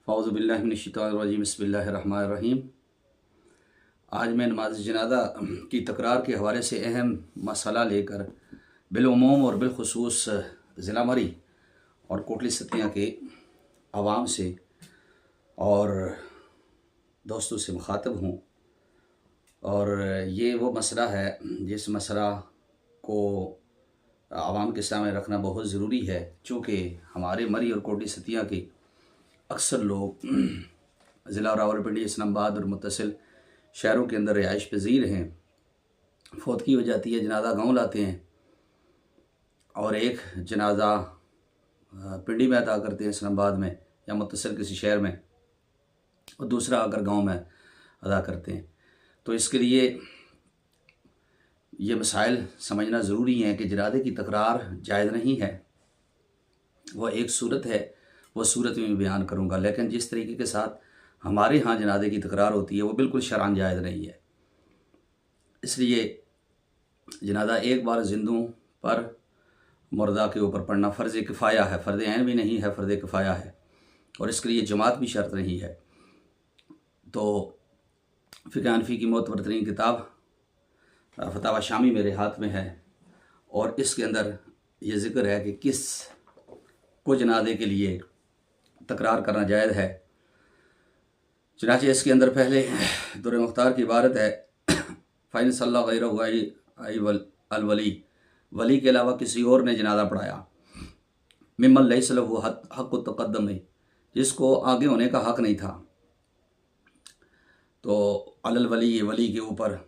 फ़ौज़ुबिल्लाहि मिनश्शैतानिर्रजीम बिस्मिल्लाहिर्रहमानिर्रहीम। आज मैं नमाज जनाज़ा की तकरार के हवाले से अहम मसला लेकर बिलउमूम और बिलखुसूस ज़िला मरी और कोटली सतिया के आवाम से और दोस्तों से मुखातब हूँ। और ये वो मसला है जिस मसला को आवाम के सामने रखना बहुत ज़रूरी है, चूँकि हमारे मरी और कोटली सतिया के अक्सर लोग ज़िला रावलपिंडी, इस्लामाबाद और मुत्तसिल शहरों के अंदर रिहाइश पज़ीर हैं। फौतगी हो जाती है, जनाज़ा गाँव लाते हैं और एक जनाज़ा पिंडी में अदा करते हैं इस्लामाबाद में या मुत्तसिल किसी शहर में, और दूसरा आकर गाँव में अदा करते हैं। तो इसके लिए ये मसाइल समझना ज़रूरी है कि जनाज़े की तकरार जायज़ नहीं है। वह एक सूरत है, वह सूरत में बयान करूँगा, लेकिन जिस तरीके के साथ हमारे यहाँ जनाज़े की तकरार होती है वो बिल्कुल शरअन जायज़ नहीं है। इसलिए जनाज़ा एक बार जिंदों पर मुर्दा के ऊपर पढ़ना फ़र्ज़ किफ़ाया है, फ़र्ज़ ऐन भी नहीं है, फ़र्ज़ किफ़ाया है, और इसके लिए जमात भी शर्त नहीं है। तो फ़िक़्ह हनफ़ी की मोतबर तरीन किताब फतावा शामी मेरे हाथ में है और इसके अंदर ये ज़िक्र है कि किस को जनाज़े के लिए तकरार करना जायज़ है। चुनांचे इसके अंदर पहले दुर्र मुख्तार की इबारत है, फ़इन सल्ला गैरहु अलवली, वली के अलावा किसी और ने जनाज़ा पढ़ाया, मिम्मन लैसा लहू हक़्क़ु तक़द्दुम, जिसको आगे होने का हक़ नहीं था, तो अलल वली, वली के ऊपर,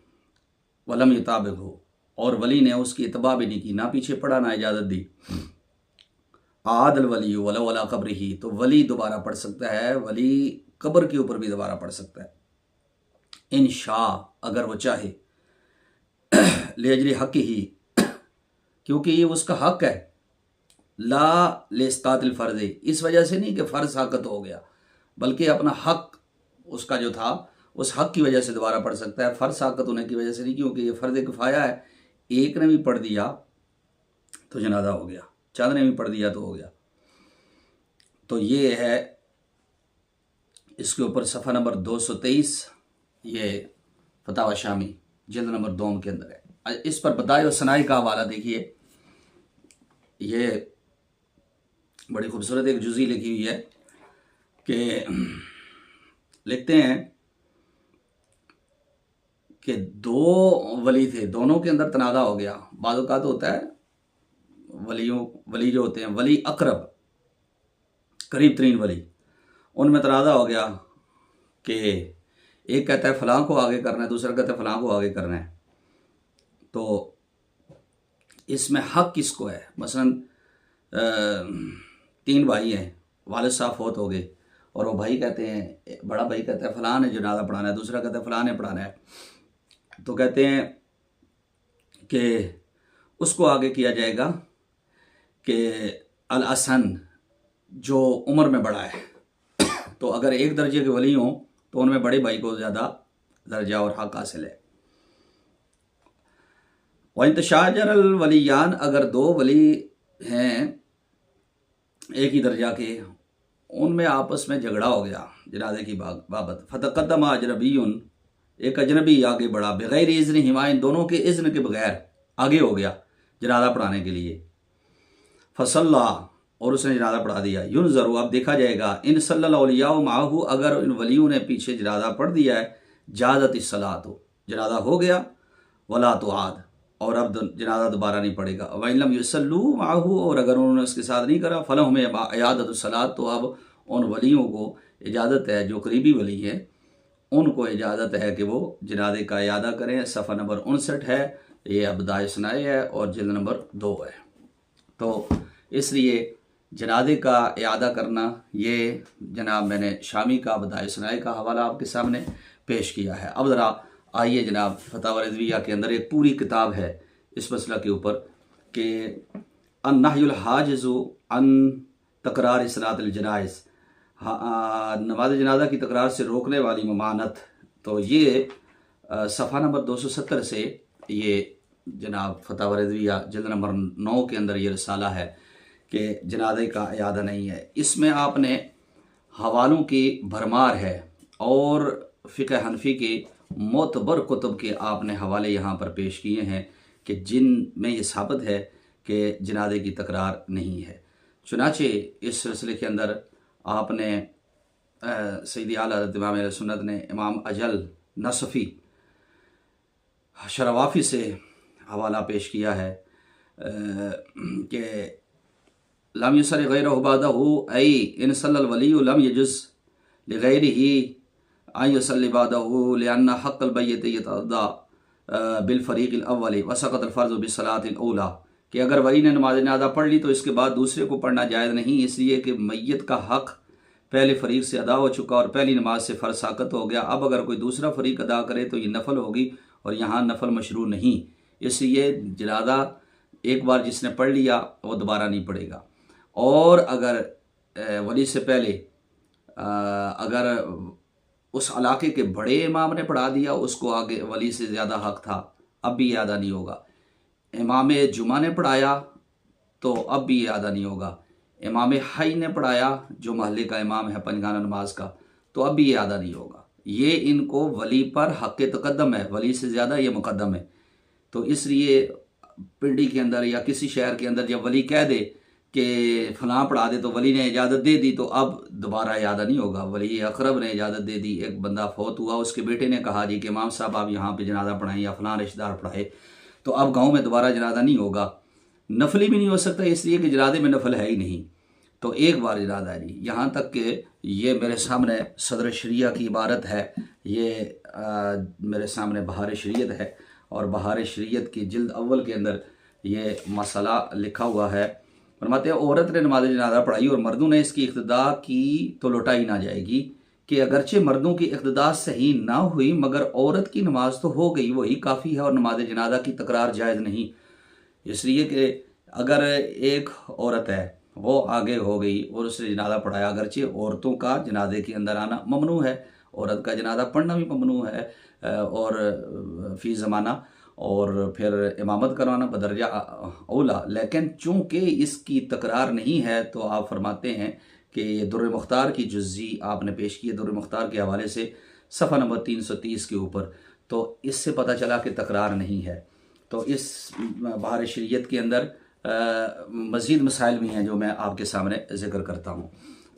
वलम युताबिहु, और वली ने उसकी इत्बा भी नहीं की, ना पीछे पड़ा ना इजाज़त दी। आदल वली वला वला कब्र ही, तो वली दोबारा पढ़ सकता है, वली कब्र के ऊपर भी दोबारा पढ़ सकता है इंशा, अगर वो चाहे, लेजली हक़ ही, क्योंकि ये उसका हक़ है, ला लेस्तातिल फ़र्ज़, इस वजह से नहीं कि फ़र्ज़ साक़त हो गया, बल्कि अपना हक़ उसका जो था उस हक़ की वजह से दोबारा पढ़ सकता है, फ़र्ज़ साक़त होने की वजह से नहीं, क्योंकि ये फ़र्ज़ किफ़ाया है। एक ने भी पढ़ दिया तो जनाज़ा हो गया, चंद ने भी पढ़ दिया तो हो गया। तो ये है इसके ऊपर सफ़ा नंबर 223, ये फतावा शामी जिल्द नंबर 2 के अंदर है। इस पर बदाई और सनाई का हवाला देखिए, ये बड़ी खूबसूरत एक जुज़ी लिखी हुई है कि लिखते हैं कि दो वली थे, दोनों के अंदर तनाज़ा हो गया। बाज़ औक़ात होता है वली जो होते हैं, वली अक़रब, करीब तरीन वली, उनमें तनाज़ा हो गया कि एक कहता है फ़लाँ को आगे करना है, दूसरा कहता है फ़लाँ को आगे करना है। तो इसमें हक़ किसको है? मसलन 3 भाई हैं, वालिद साहब फौत हो गए और वो भाई कहते हैं, बड़ा भाई कहता है फ़लाँ ने जनाज़ा पढ़ाना है, दूसरा कहता है फ़लाँ ने पढ़ाना है। तो कहते हैं कि उसको आगे किया जाएगा कि अल असन, जो उम्र में बड़ा है। तो अगर एक दर्जे के वली हों तो उनमें बड़े भाई को ज़्यादा दर्जा और हक़ हासिल है। वंतशाजर वलियान, अगर 2 वली हैं एक ही दर्जा के, उनमें आपस में झगड़ा हो गया जनाज़े की बाबत, फ़तक़द्दम अजनबीयुन, एक अजनबी आगे बढ़ा, बग़ैर इज़्न हिमा, इन दोनों के इज़्न के बगैर आगे हो गया जनाज़ा पढ़ाने के लिए। फ़सल्ला, और उसने जनाज़ा पढ़ा दिया। युनज़रु, अब देखा जाएगा, इन सल्लल औलियाउ माहू, अगर इन वलियों ने पीछे जनाज़ा पढ़ दिया है, जाज़तिस सलातो, जनाज़ा हो गया, वला तुआद, और अब जनाज़ा दोबारा नहीं पड़ेगा। व इन लम युसल्लू माहू, और अगर उन्होंने उसके साथ नहीं करा, फलहुम इयादतुस सलात, तो अब उन वलियों को इजाज़त है, जो करीबी वली हैं उनको इजाज़त है कि वो जनाज़े का इयादा करें। सफ़ा नंबर 59 है, ये अबदाए सुनाए है और जिल्द नंबर 2 है। तो इसलिए जनाज़े का इयादा करना, ये जनाब मैंने शामी का अबदाए सुनाए का हवाला आपके सामने पेश किया है। अब ज़रा आइए जनाब, फतावा रिज़विया के अंदर एक पूरी किताब है इस मसला के ऊपर कि अन्नहयुल हाजिज़ु अन तकरार सलातिल जनाइज़, नमाज जनाजा की तकरार से रोकने वाली ममानत। तो ये सफ़ा नंबर 270 से ये जनाब फतावा रिज़विया जिल्द नंबर 9 के अंदर ये रिसाला है कि जनाजे का इयादा नहीं है। इसमें आपने हवालों की भरमार है और फ़िक़्ह हनफी के मोतबर कुतुब के आपने हवाले यहाँ पर पेश किए हैं कि जिन में ये साबित है कि जनाजे की तकरार नहीं है। चुनाचे इस सिलसिले के अंदर आपने सैयदी आला हज़रत इमाम अहले सुन्नत ने इमाम अजल नसफ़ी शरवाफ़ी से हवाला पेश किया है कि लम युसल्लि गैरहु बअदहु ऐ इन सल्लल वलिय्यु लम यजुज़ लिगैरिही अन युसल्लि बअदहु लिअन्ना हक़्क़ल मय्यित यतअद्दा बिल फ़रीक़िल अव्वल व सक़तल फ़र्ज़ु बिस्सलातिल ऊला, कि अगर वली ने नमाज जनाज़ा पढ़ ली तो इसके बाद दूसरे को पढ़ना जायज़ नहीं, इसलिए कि मैयत का हक़ पहले फ़रीक़ से अदा हो चुका और पहली नमाज से फ़र्ज़ साक़त हो गया। अब अगर कोई दूसरा फ़रीक़ अदा करे तो ये नफल होगी और यहाँ नफल मशरू नहीं, इसलिए जनाज़ा एक बार जिसने पढ़ लिया वो दोबारा नहीं पढ़ेगा। और अगर वली से पहले अगर उस इलाके के बड़े इमाम ने पढ़ा दिया, उसको आगे वली से ज़्यादा हक़ था, अब भी ये अदा नहीं होगा। इमाम जुमा ने पढ़ाया तो अब भी ये अदा नहीं होगा। इमाम हई ने पढ़ाया जो महल्ले का इमाम है पंजगाना नमाज का, तो अब भी ये अदा नहीं होगा। ये इनको वली पर हक़ तक़द्दम है, वली से ज़्यादा ये मुक़द्दम है। तो इसलिए पिंडी के अंदर या किसी शहर के अंदर जब वली कह दे कि फ़लाँ पढ़ा दे तो वली ने इजाज़त दे दी तो अब दोबारा याद नहीं होगा। वली अकरब ने इजाज़त दे दी, एक बंदा फौत हुआ, उसके बेटे ने कहा जी कि इमाम साहब आप यहाँ पे जनाजा पढ़ाएं या फ़लाँ रिश्तेदार पढ़ाए, तो अब गाँव में दोबारा जनाजा नहीं होगा। नफली भी नहीं हो सकता इसलिए कि जनाजे में नफल है ही नहीं, तो एक बार जनाजा है जी। यहाँ तक कि ये मेरे सामने सदर शरिया की इबारत है, ये मेरे सामने बहार शरीयत है और बहार शरीयत की जिल्द अव्वल के अंदर ये मसला लिखा हुआ है। फरमाते हैं औरत ने नमाज जनाजा पढ़ाई और मर्दों ने इसकी इक़्तिदा की तो लौटाई ना जाएगी, कि अगरचे मर्दों की इक़्तिदा सही ना हुई मगर औरत की नमाज तो हो गई, वही काफ़ी है और नमाज जनाजा की तकरार जायज़ नहीं। इसलिए कि अगर एक औरत है वो आगे हो गई और उसने जनाजा पढ़ाया, अगरचे औरतों का जनाजे के अंदर आना ममनू है, औरत का जनाजा पढ़ना भी ममनू है और फ़ी ज़माना, और फिर इमामत करवाना बदरजा औला, लेकिन चूँकि इसकी तकरार नहीं है तो आप फरमाते हैं कि ये दुर्र मुख्तार की जुज़्ज़ी आपने पेश की है, दुर्र मुख्तार के हवाले से सफ़ा नंबर 330 के ऊपर, तो इससे पता चला कि तकरार नहीं है। तो इस बहार शरीयत के अंदर मज़ीद मसाइल भी हैं जो मैं आपके सामने ज़िक्र करता हूँ।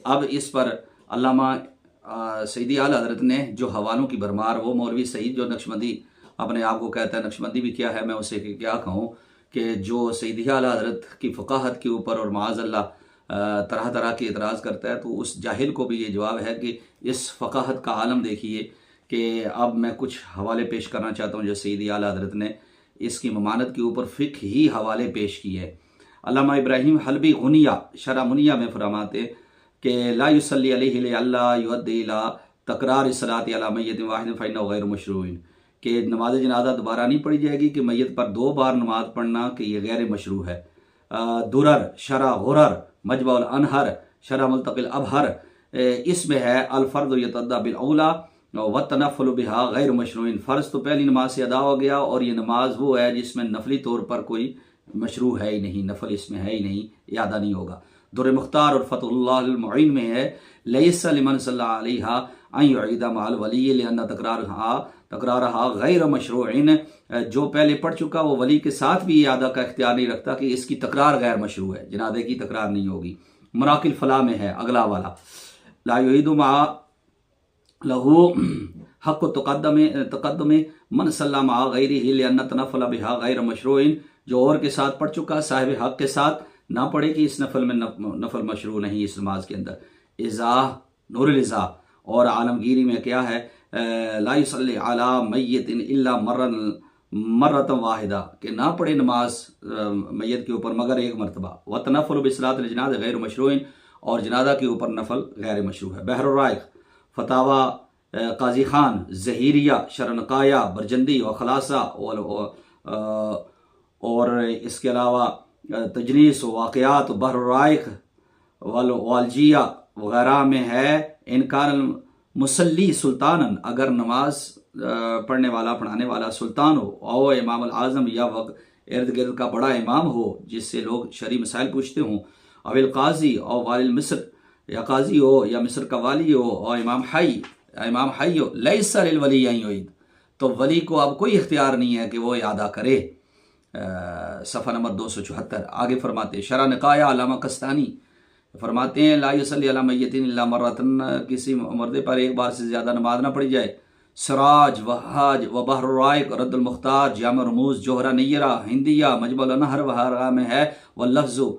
अब इस पर अल्लामा सैयदी आला हज़रत ने जो हवालों की भरमार, वो मौलवी सईद जो नक्शबंदी अपने आप को कहता है, नक्शबंदी भी क्या है मैं उसे क्या कहूँ, कि जो सैयदी आला हज़रत की फ़क़ाहत के ऊपर और माअज़ल्लाह तरह तरह के एतराज़ करता है, तो उस जाहिल को भी ये जवाब है कि इस फ़क़ाहत का आलम देखिए। कि अब मैं कुछ हवाले पेश करना चाहता हूँ जो सैयदी आला हज़रत ने इसकी ममानत के ऊपर फ़िक़्ह ही हवाले पेश किए। अल्लामा इब्राहीम हलबी गुनिया शरह मुनिया में फरमाते कि ला युसल्ली अलैहि लिअल्ला युअद्दी इला तकरार सलाति अला मय्यतिन वाहिदिन फ़इन्नहु गैर मशरूइन, कि नमाज जनाजा दोबारा नहीं पढ़ी जाएगी कि मैयत पर दो बार नमाज पढ़ना कि ये गैर मशरू है। दुरर शरह गुरर मजबउल अनहर शरह मुल्तक़िल अबहर, इसमें है अलफ़र्द यतअद्दा बिल औला व तनफ़ुल बिहा गैर मशरूइन, फ़र्ज़ तो पहली नमाज से अदा हो गया और ये नमाज वो है जिसमें नफली तौर पर कोई मशरू है ही नहीं, नफल इसमें है ही नहीं, ये अदा नहीं होगा। दुर्र मुख्तार और फ़तहुल्लाह अल मुईन में है लैसा लिमन सल्ला अलैहा अन युईदा मअल वली लिअन्ना तकरारहा गैर मशरूइन, जो पहले पढ़ चुका वो वली के साथ भी ये अदा का इख्तियार नहीं रखता कि इसकी तकरार गैर मशरू है, जनाजे की तकरार नहीं होगी। मुराकिल फलाह में है अगला वाला, ला युईदु मा लहू हक़ तक़द्दुम मन सल्ला मा गैरिही लिअन्ना तनफ़ुल बिहा गैर मशरूइन, जो और के साथ पढ़ चुका साहिब हक़ के साथ ना पढ़े कि इस नफल में नफल मशरू नहीं इस नमाज के अंदर। इज़ा नूरुल इज़ा और आलमगीरी में क्या है, ला युसल्ली अला मय्यतिन इल्ला मर्रतन वाहिदा, कि ना पढ़े नमाज मैयत के ऊपर मगर एक मरतबा। व तनफ़ुल बिसलातिल जनाज़ा गैर मशरूइन, और जनाजा के ऊपर नफल गैर मशरू है। बहरुर राइक़ फतावा काजी खान ज़हीरिया शरनकाया बरजंदी व खलासा और इसके अलावा तजनीस वाक़यात बहरुर राइक़ वालजिया वगैरह में है इनकार मुसल्ली सुल्तानन, अगर नमाज पढ़ने वाला पढ़ाने वाला सुल्तान हो और इमाम आज़म या वक्त इर्द गिर्द का बड़ा इमाम हो जिससे लोग शरई मसाइल पूछते हों, अविल काजी और वालिल मिस्र या काजी हो या मिस्र का वाली हो और इमाम हई हो, लैसा लिल वली युईद, तो वली को अब कोई इख्तियार नहीं है कि वो अदा करे। सफ़ा नंबर 274। आगे फरमाते शरा निकाया अल्लामा कस्तानी फरमाते हैं ला युसल्ली अला मय्यतिन इल्ला मर्रतन, किसी मुर्दे पर एक बार से ज़्यादा नमाज ना पढ़ी जाए। सराज वहाज व बहर राइक रद्दुल मुख्तार जाम रमूज जोहरा नय्यरा हिंदिया मजबल नहर वहारा में है व लफ्ज़ु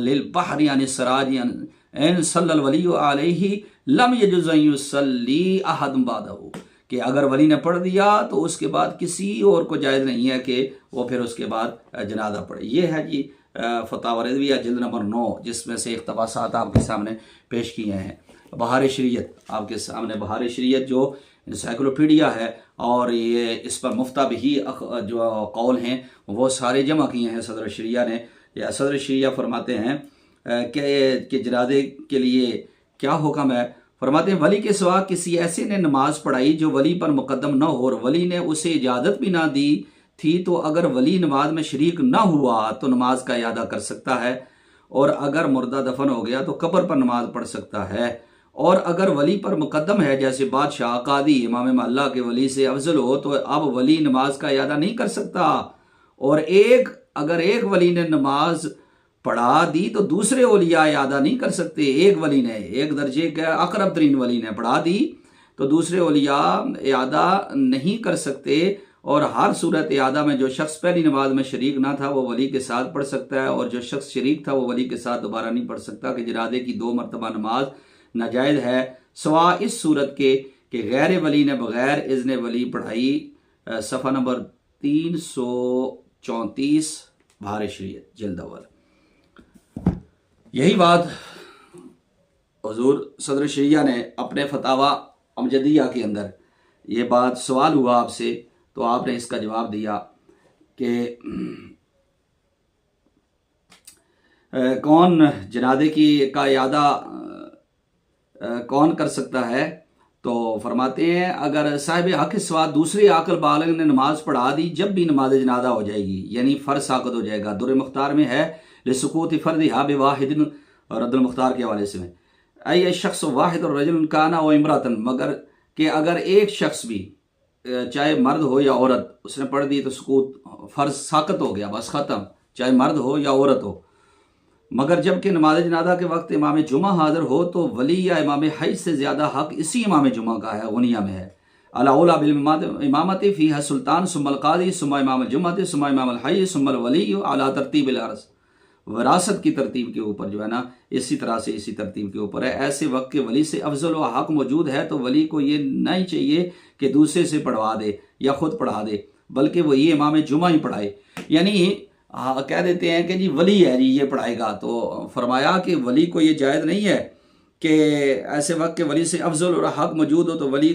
लिल बहर यानी सराज एन सल्लल वली अलैहि लम यजुज़ अन युसल्ली अहद बादहु, कि अगर वली ने पढ़ दिया तो उसके बाद किसी और को जायज़ नहीं है कि वो फिर उसके बाद जनाजा पढ़े। ये है जी फतावा रिज़विया जिल्द नंबर 9, जिसमें से इक़्तिबासात आपके सामने पेश किए हैं। बहार शरीयत आपके सामने, बहार शरीयत जो इंसाइक्लोपीडिया है, और ये इस पर मुफ्ता भी जो कौल हैं वो सारे जमा किए हैं सदर शरिया ने। या सदर शरिया फरमाते हैं कि जनाजे के लिए क्या हुक्म है। फरमाते हैं वली के सिवा किसी ऐसे ने नमाज पढ़ाई जो वली पर मुकद्दम न हो और वली ने उसे इजाज़त भी ना दी थी, तो अगर वली नमाज में शरीक ना हुआ तो नमाज का इयादा कर सकता है, और अगर मुर्दा दफन हो गया तो कब्र पर नमाज पढ़ सकता है। और अगर वली पर मुकद्दम है, जैसे बादशाह, कादी, इमाम मोहल्ला के वली से अफजल हो, तो अब वली नमाज का इयादा नहीं कर सकता। और अगर एक वली ने नमाज पढ़ा दी तो दूसरे औलिया इयादा नहीं कर सकते। एक वली ने, एक दर्जे के अकरब तरीन वली ने पढ़ा दी तो दूसरे औलिया इयादा नहीं कर सकते। और हर सूरत इयादा में जो शख्स पहली नमाज में शरीक ना था वो वली के साथ पढ़ सकता है, और जो शख्स शरीक था वो वली के साथ दोबारा नहीं पढ़ सकता। कि जनाजे की 2 मरतबा नमाज नाजायज़ है, सवा इस सूरत के कि गैर वली ने बगैर इज़्न वली पढ़ाई। सफ़ा नंबर 334 बहार शरीयत जिल्द अव्वल। यही बात हुजूर सदर शरिया ने अपने फतावा अमजदिया के अंदर, ये बात सवाल हुआ आपसे तो आपने इसका जवाब दिया कि कौन जनाजे की का इयादा कौन कर सकता है। तो फरमाते हैं अगर साहिब हक सिवा दूसरे आकल बालिग ने नमाज पढ़ा दी जब भी नमाज जनाजा हो जाएगी, यानी फ़र्ज साक़त हो जाएगा। दुर मुख्तार में है लिसुकूत फ़र्द हा बेवाहिदिन और रद्दुल मुख्तार के हवाले से में अय शख्स वाहिद और रजुल काना व इमरातन, मगर कि अगर एक शख्स भी चाहे मर्द हो या औरत उसने पढ़ दी तो सुकूत फ़र्ज साक़त हो गया, बस ख़त्म, चाहे मर्द हो या औरत हो। मगर जबकि नमाज जनाजा के वक्त इमाम जुमा हाज़िर हो तो वली या इमाम हज से ज़्यादा हक इसी इमाम जुमा का है, गुनिया में है। अला बिल इमामत फ़ीहा सुल्तान सुम्मल क़ाज़ी सुम्मा इमाम जुम्मत सुम्मा इमाम हज सुम्मल वली अला तरतीब अर्स, विरासत की तरतीब के ऊपर जो है ना, इसी तरह से इसी तरतीब के ऊपर है। ऐसे वक्त के वली से अफजल व हक मौजूद है तो वली को ये नहीं चाहिए कि दूसरे से पढ़वा दे या खुद पढ़ा दे, बल्कि वो ये इमाम जुमा ही पढ़ाए। यानी कह देते हैं कि जी वली है जी ये पढ़ाएगा, तो फरमाया कि वली को ये जायज़ नहीं है कि ऐसे वक्त के वली से अफजल और हक मौजूद हो तो वली